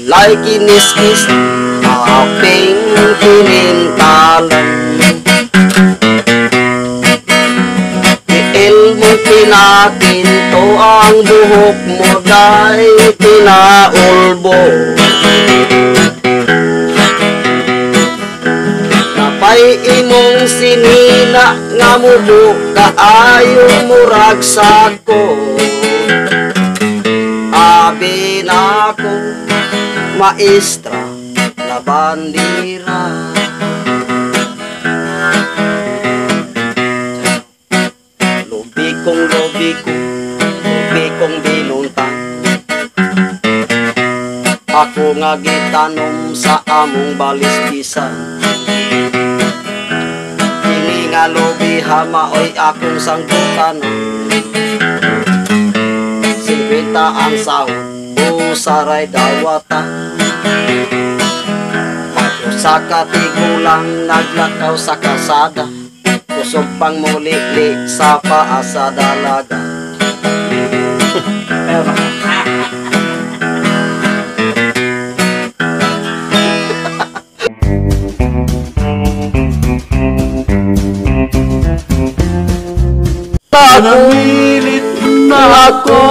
sila'y kiniskis, aping pinintalan. Ilmo pinakinto ang buhok mo da'y pinaulbo. Napay imong sinina nga mubo kaayo murag sako. Abi na ko maestra na bandira. Lobi kong binuntang. Ako nga gitanom sa among balisbisan. Kini nga lobi hamaoy akong sangkutan. 50 ang sahod, usaray dawata. Ako sa katigulang naglakaw sa kasada. Kusog pang muli-li sa paa sa dalaga. Manamilit na ako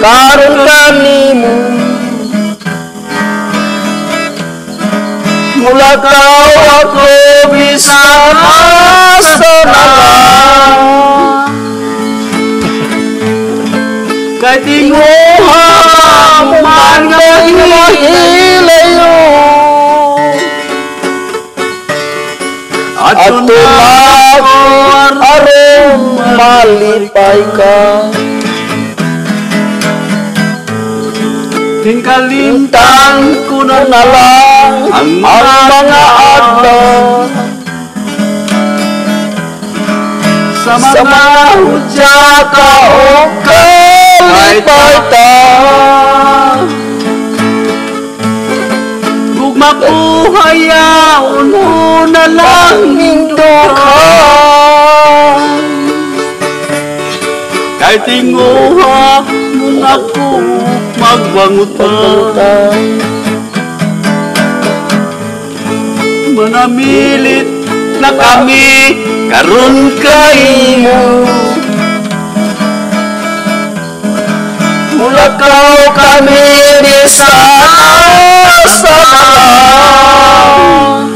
Karon kanimo mulakaw ako bisan asa na lang. kay tinguha mo man nga Hilayo ato na aron malipay ka. Tingkalintang ko na lang ang mga adlaw sa mga hudya ka o kalipay ta. Gugma ko hayaon mo na lang Ning dukha kay tinguha mo ako magwangot pa. Manamilit na kami karon kaimo. mulakaw kami di sa asa na lang.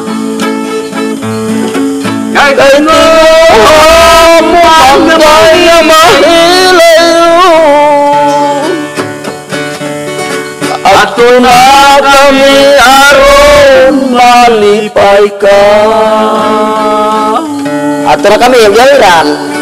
Kay Tinguha mo ang kaya mahilayo ato na kami aron malipay ka. Ato na kami, yung galiran.